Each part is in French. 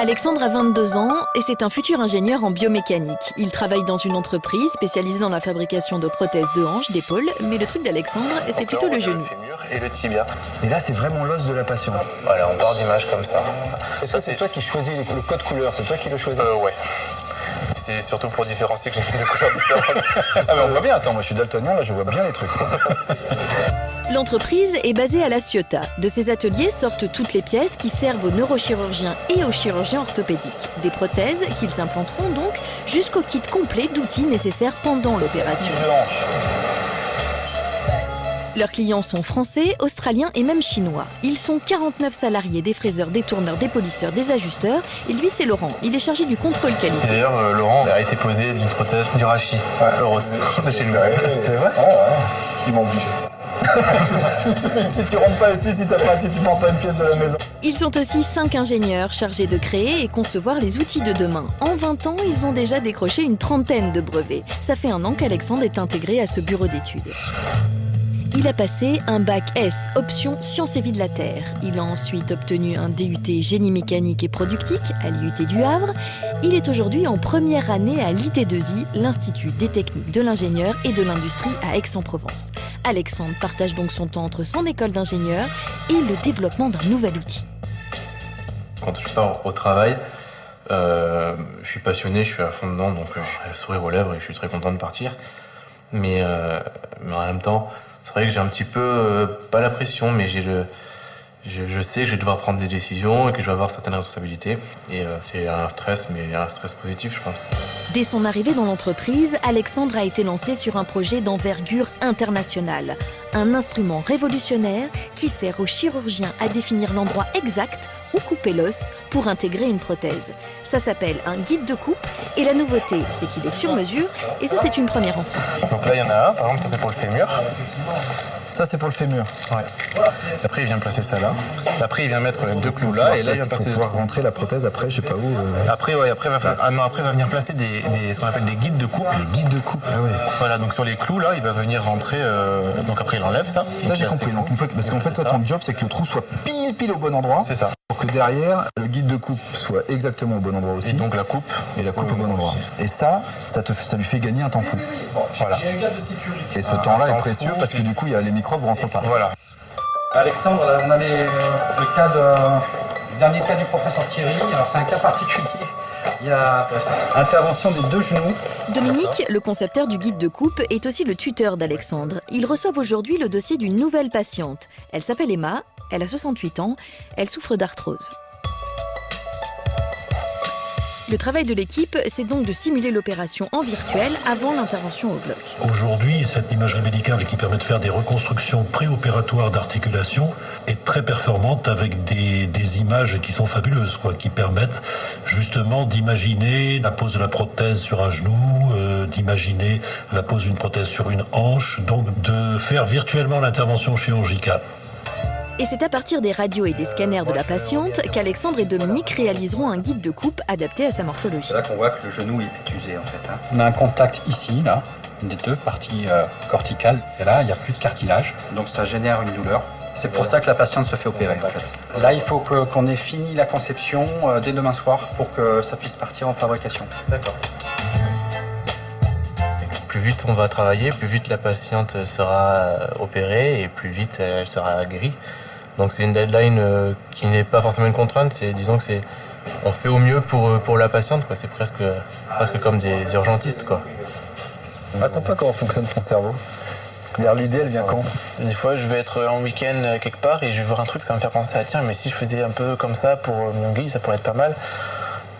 Alexandre a 22 ans et c'est un futur ingénieur en biomécanique. Il travaille dans une entreprise spécialisée dans la fabrication de prothèses de hanches, d'épaules, mais le truc d'Alexandre, c'est plutôt le genou. Le fémur et le tibia. Et là, c'est vraiment l'os de la patiente. Voilà, on part d'image comme ça. Et ça, c'est toi qui choisis le code couleur, c'est toi qui le choisis. Ouais. C'est surtout pour différencier que j'ai deux couleurs différentes. Ah mais on voit bien, attends, moi je suis daltonien, là je vois bien les trucs. L'entreprise est basée à La Ciotat. De ses ateliers sortent toutes les pièces qui servent aux neurochirurgiens et aux chirurgiens orthopédiques. Des prothèses qu'ils implanteront donc jusqu'au kit complet d'outils nécessaires pendant l'opération. Leurs clients sont français, australiens et même chinois. Ils sont 49 salariés, des fraiseurs, des tourneurs, des polisseurs, des ajusteurs. Et lui, c'est Laurent. Il est chargé du contrôle qualité. D'ailleurs, Laurent a été posé d'une prothèse du rachis. Euros de chez lui. C'est vrai? Ils m'ont obligé. Si tu rentres pas ici, si tu prends pas une pièce de la maison. Ils sont aussi 5 ingénieurs chargés de créer et concevoir les outils de demain. En 20 ans, ils ont déjà décroché une trentaine de brevets. Ça fait un an qu'Alexandre est intégré à ce bureau d'études. Il a passé un bac S, option Sciences et Vie de la Terre. Il a ensuite obtenu un DUT Génie mécanique et productique à l'IUT du Havre. Il est aujourd'hui en première année à l'IT2I, l'Institut des techniques de l'ingénieur et de l'industrie à Aix-en-Provence. Alexandre partage donc son temps entre son école d'ingénieur et le développement d'un nouvel outil. Quand je pars au travail, je suis passionné, je suis à fond dedans, donc je suis le sourire aux lèvres et je suis très content de partir. Mais en même temps, c'est vrai que j'ai un petit peu, pas la pression, mais je sais que je vais devoir prendre des décisions et que je vais avoir certaines responsabilités. Et c'est un stress, mais un stress positif, je pense. Dès son arrivée dans l'entreprise, Alexandre a été lancé sur un projet d'envergure internationale. Un instrument révolutionnaire qui sert aux chirurgiens à définir l'endroit exact où couper l'os pour intégrer une prothèse. Ça s'appelle un guide de coupe et la nouveauté, c'est qu'il est sur mesure et ça, c'est une première en France. Donc là, il y en a un, par exemple, ça c'est pour le fémur. Ça c'est pour le fémur. Ouais. Après, il vient placer ça là. Après, il vient mettre deux clous là et là, il vient placer... Pour pouvoir rentrer la prothèse après, je sais pas où. Après, ouais, après, il va venir placer ce qu'on appelle des guides de coupe. Les guides de coupe, ah ouais. Voilà, donc sur les clous là, il va venir rentrer. Donc après, il enlève ça. Ça j'ai compris. Donc, parce qu'en fait, toi, ton job, c'est que le trou soit pile au bon endroit. C'est ça. Pour que derrière, le guide de coupe soit exactement au bon endroit aussi. Et donc la coupe. Et la coupe au bon endroit. Et ça lui fait gagner un temps fou. Voilà. Et ce temps-là est précieux parce que du coup, les microbes ne rentrent pas. Voilà. Alexandre, là, on a le dernier cas du professeur Thierry. Alors c'est un cas particulier. Il y a intervention des deux genoux. Dominique, le concepteur du guide de coupe, est aussi le tuteur d'Alexandre. Ils reçoivent aujourd'hui le dossier d'une nouvelle patiente. Elle s'appelle Emma, elle a 68 ans, elle souffre d'arthrose. Le travail de l'équipe, c'est donc de simuler l'opération en virtuel avant l'intervention au bloc. Aujourd'hui, cette imagerie médicale qui permet de faire des reconstructions préopératoires d'articulation est très performante avec des images qui sont fabuleuses, qui permettent justement d'imaginer la pose de la prothèse sur un genou, d'imaginer la pose d'une prothèse sur une hanche, donc de faire virtuellement l'intervention chirurgicale. Et c'est à partir des radios et des scanners de la patiente qu'Alexandre et Dominique réaliseront un guide de coupe adapté à sa morphologie. C'est là qu'on voit que le genou est usé en fait. On a un contact ici, là, des deux parties corticales. Et là, il n'y a plus de cartilage, donc ça génère une douleur. C'est pour ça que la patiente se fait opérer en fait. Là, il faut qu'on ait fini la conception dès demain soir pour que ça puisse partir en fabrication. D'accord. Plus vite on va travailler, plus vite la patiente sera opérée et plus vite elle sera guérie. Donc c'est une deadline qui n'est pas forcément une contrainte, disons que on fait au mieux pour la patiente, quoi. C'est presque comme des urgentistes, quoi. Raconte-moi comment fonctionne ton cerveau. L'idée, elle vient quand? Des fois, je vais être en week-end quelque part et je vais voir un truc, ça va me faire penser à tiens, mais si je faisais un peu comme ça pour mon guide, ça pourrait être pas mal.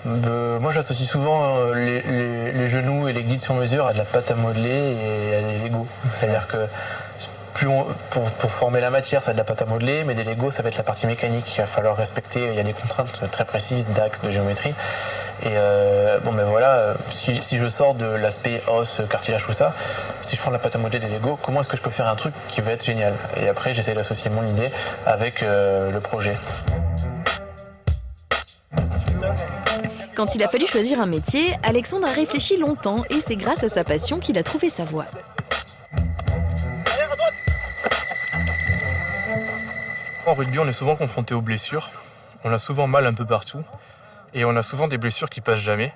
Moi, j'associe souvent les genoux et les guides sur mesure à de la pâte à modeler et à des Lego. C'est-à-dire que pour former la matière, ça va être de la pâte à modeler, mais des Lego, ça va être la partie mécanique. Il va falloir respecter, il y a des contraintes très précises d'axes, de géométrie. Et voilà, si je sors de l'aspect os, cartilage, tout ça, si je prends de la pâte à modeler des Lego, comment est-ce que je peux faire un truc qui va être génial? Et après, j'essaie d'associer mon idée avec le projet. Quand il a fallu choisir un métier, Alexandre a réfléchi longtemps et c'est grâce à sa passion qu'il a trouvé sa voie. En rugby, on est souvent confronté aux blessures. On a souvent mal un peu partout. Et on a souvent des blessures qui passent jamais.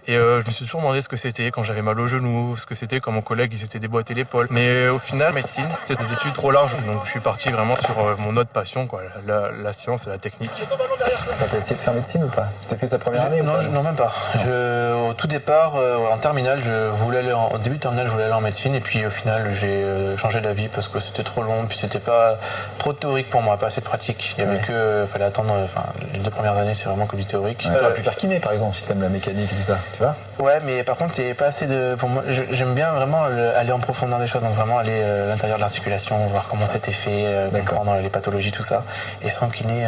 Et je me suis toujours demandé ce que c'était quand j'avais mal au genou, ce que c'était quand mon collègue il s'était déboîté l'épaule. Mais au final, médecine, c'était des études trop larges. Donc je suis parti vraiment sur mon autre passion, quoi, la science et la technique. T'as essayé de faire médecine ou pas? T'as fait sa première année Non, non, même pas. Au tout départ, en terminale, au début de terminale, je voulais aller en médecine. Et puis au final, j'ai changé d'avis parce que c'était trop long. Puis c'était pas trop théorique pour moi, pas assez de pratique. Il y avait fallait attendre, les 2 premières années, c'est vraiment que du théorique. Tu aurais pu faire kiné par exemple, si t'aimes la mécanique et tout ça. Tu vois? Ouais, mais par contre, il n'y avait pas assez de. Pour moi, j'aime bien vraiment aller en profondeur des choses, donc vraiment aller à l'intérieur de l'articulation, voir comment c'était fait, comprendre les pathologies, tout ça. Et sans kiné,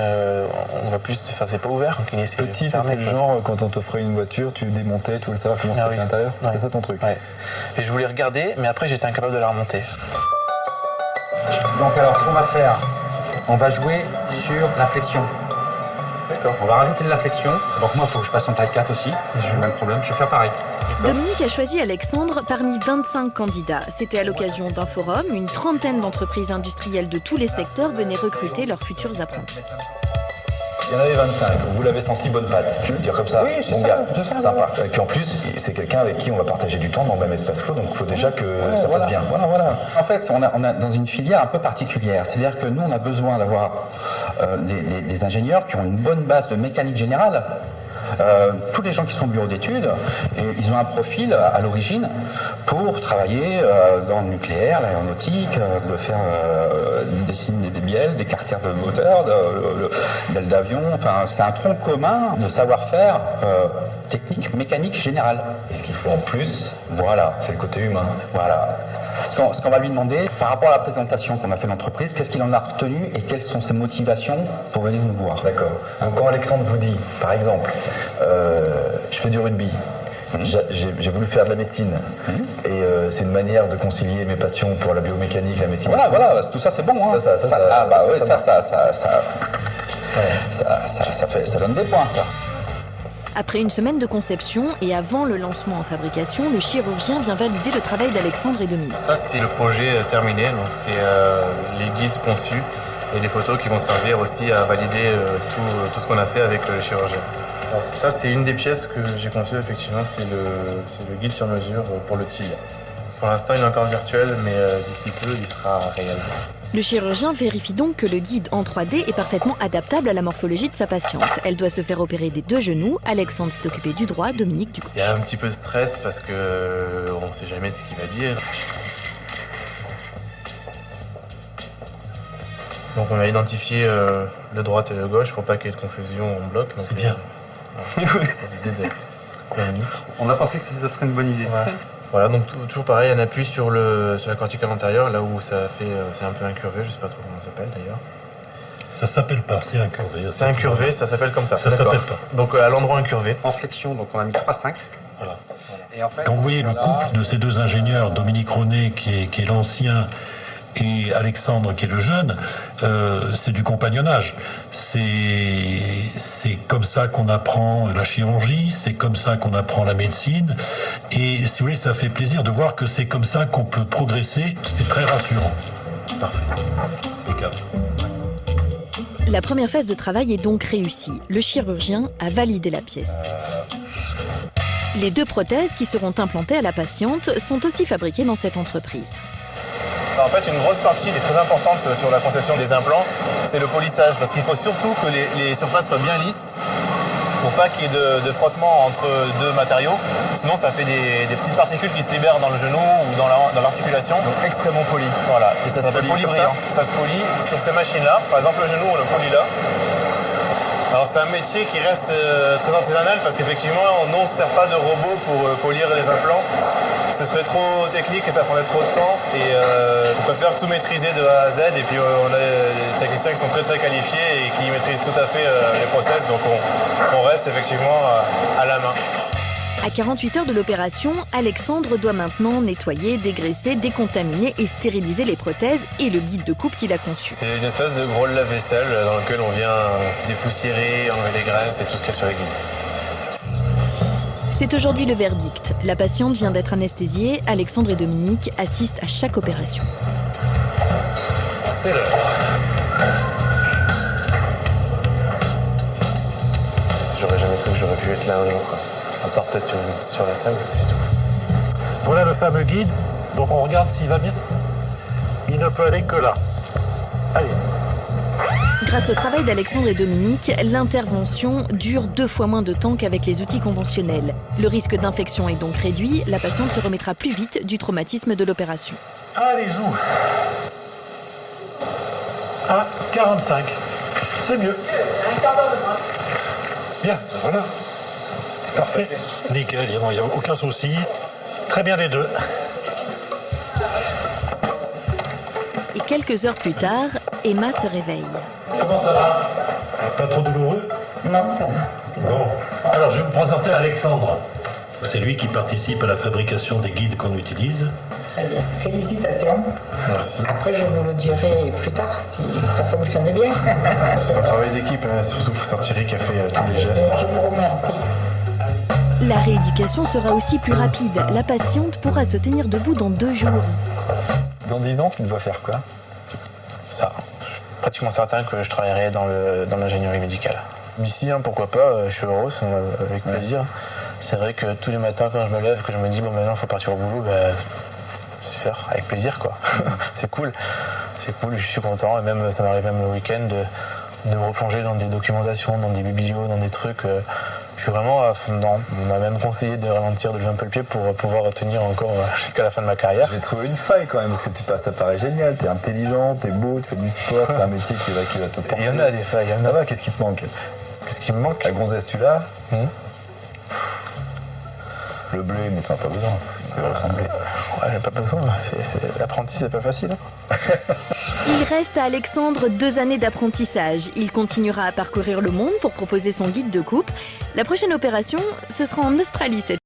on va plus. Enfin, c'est pas ouvert. En kiné, c'est petit, fermé, c'était le genre, quand on t'offrait une voiture, tu démontais, tu voulais savoir comment c'était fait à l'intérieur. Ouais. C'est ça ton truc. Ouais. Et je voulais regarder, mais après, j'étais incapable de la remonter. Donc, alors, ce qu'on va faire, on va jouer sur la flexion. D'accord. On va rajouter de la flexion. Donc moi, il faut que je passe en taille 4 aussi. J'ai le même problème. Je vais faire pareil. Dominique a choisi Alexandre parmi 25 candidats. C'était à l'occasion d'un forum. Une trentaine d'entreprises industrielles de tous les secteurs venaient recruter leurs futurs apprentis. Il y en avait 25, vous l'avez senti bonne patte, je veux dire comme ça, oui, bon gars, sympa. Et puis en plus, c'est quelqu'un avec qui on va partager du temps dans le même espace flow, donc il faut déjà que ça passe bien. Voilà. En fait, on est dans une filière un peu particulière, c'est-à-dire que nous, on a besoin d'avoir des ingénieurs qui ont une bonne base de mécanique générale. Tous les gens qui sont bureau d'études, ils ont un profil à l'origine pour travailler dans le nucléaire, l'aéronautique, de faire dessiner des bielles, des carters de moteur, d'ailes d'avion. Enfin, c'est un tronc commun de savoir-faire technique, mécanique générale. Et ce qu'il faut en plus, voilà, c'est le côté humain. Voilà. Ce qu'on va lui demander, par rapport à la présentation qu'on a fait de l'entreprise, qu'est-ce qu'il en a retenu et quelles sont ses motivations pour venir nous voir. D'accord. Donc quand Alexandre vous dit, par exemple, je fais du rugby, j'ai voulu faire de la médecine, et c'est une manière de concilier mes passions pour la biomécanique, la médecine. Voilà, tout ça c'est bon. Hein. Ça donne des points, ça. Après une semaine de conception et avant le lancement en fabrication, le chirurgien vient valider le travail d'Alexandre et Dominique. Ça, c'est le projet terminé, donc c'est les guides conçus et les photos qui vont servir aussi à valider tout ce qu'on a fait avec le chirurgien. Alors ça, c'est une des pièces que j'ai conçues, effectivement, c'est le guide sur mesure pour le tibia. Pour l'instant, il est encore virtuel, mais d'ici peu, il sera réel. Le chirurgien vérifie donc que le guide en 3D est parfaitement adaptable à la morphologie de sa patiente. Elle doit se faire opérer des 2 genoux. Alexandre s'est occupé du droit, Dominique du gauche. Il y a un petit peu de stress parce que on ne sait jamais ce qu'il va dire. Donc on a identifié le droite et le gauche pour pas qu'il y ait de confusion en bloc. C'est bien. On a pensé que ça serait une bonne idée. Ouais. Voilà, donc toujours pareil, un appui sur la corticale antérieure, là où ça fait, c'est un peu incurvé, je sais pas trop comment ça s'appelle d'ailleurs. Ça s'appelle pas, c'est incurvé. C'est incurvé, ça s'appelle comme ça. Ça s'appelle pas. Donc à l'endroit incurvé. En flexion, donc on a mis 3,5. Voilà. Et en fait, quand vous voyez le couple de ces 2 ingénieurs, Dominique Ronet qui est l'ancien et Alexandre qui est le jeune, c'est du compagnonnage. C'est comme ça qu'on apprend la chirurgie, c'est comme ça qu'on apprend la médecine. Et si vous voulez, ça fait plaisir de voir que c'est comme ça qu'on peut progresser. C'est très rassurant. Parfait. Impeccable. La première phase de travail est donc réussie. Le chirurgien a validé la pièce. Les 2 prothèses qui seront implantées à la patiente sont aussi fabriquées dans cette entreprise. En fait, une grosse partie est très importante sur la conception des implants, c'est le polissage, parce qu'il faut surtout que les surfaces soient bien lisses pour pas qu'il y ait de frottement entre 2 matériaux. Sinon, ça fait des petites particules qui se libèrent dans le genou ou dans l'articulation. Donc extrêmement poli. Voilà, et ça s'appelle polybrillant. Ça se polie sur ces machines-là. Par exemple, le genou, on le polie là. Alors c'est un métier qui reste très artisanal parce qu'effectivement, nous, on ne sert pas de robot pour polir les implants. Ce serait trop technique et ça prendrait trop de temps. Et on préfère tout maîtriser de A à Z. Et puis on a des techniciens qui sont très très qualifiés et qui maîtrisent tout à fait les process. Donc on reste effectivement à la main. À 48 heures de l'opération, Alexandre doit maintenant nettoyer, dégraisser, décontaminer et stériliser les prothèses et le guide de coupe qu'il a conçu. C'est une espèce de gros lave-vaisselle dans lequel on vient dépoussiérer, enlever les graisses et tout ce qu'il y a sur les guides. C'est aujourd'hui le verdict. La patiente vient d'être anesthésiée. Alexandre et Dominique assistent à chaque opération. C'est l'heure. J'aurais jamais cru que j'aurais être là un jour, quoi. À part peut-être sur la table, c'est tout. Voilà le fameux guide. Donc on regarde s'il va bien. Il ne peut aller que là. Allez. Grâce au travail d'Alexandre et Dominique, l'intervention dure 2 fois moins de temps qu'avec les outils conventionnels. Le risque d'infection est donc réduit, la patiente se remettra plus vite du traumatisme de l'opération. Allez, joue. À 45. C'est mieux. Bien, voilà. Parfait. Nickel, il n'y a aucun souci. Très bien les deux. Et quelques heures plus tard, Emma se réveille. Comment ça va? Pas trop douloureux? Non, ça va. Bon. Alors, je vais vous présenter Alexandre. C'est lui qui participe à la fabrication des guides qu'on utilise. Très bien. Félicitations. Merci. Après, je vous le dirai plus tard si ça fonctionne bien. C'est un travail d'équipe, surtout pour Thierry qui a fait tous les gestes. Je vous remercie. La rééducation sera aussi plus rapide. La patiente pourra se tenir debout dans 2 jours. Dans 10 ans, tu dois faire quoi? Ça. Je suis pratiquement certain que je travaillerai dans l'ingénierie médicale. D'ici, pourquoi pas, je suis heureux, avec plaisir. C'est vrai que tous les matins, quand je me lève, que je me dis, bon, maintenant, il faut partir au boulot, super, avec plaisir, quoi. C'est cool. C'est cool, je suis content. Et même, ça m'arrive même le week-end de me replonger dans des documentations, dans des biblios, dans des trucs. Je suis vraiment à fond dedans. On m'a même conseillé de ralentir, de lever un peu le pied pour pouvoir tenir encore jusqu'à la fin de ma carrière. Je vais trouver une faille quand même, parce que ça paraît génial. T'es intelligent, t'es beau, tu fais du sport, c'est un métier qui va te porter. Il y en a des failles, Ça va, qu'est-ce qui te manque? Qu'est-ce qui me manque? La gonzesse, tu l'as? Le blé, mais t'en as pas besoin. C'est ressemblé. Ouais, j'ai pas besoin. L'apprenti, c'est pas facile. Il reste à Alexandre 2 années d'apprentissage. Il continuera à parcourir le monde pour proposer son guide de coupe. La prochaine opération, ce sera en Australie cette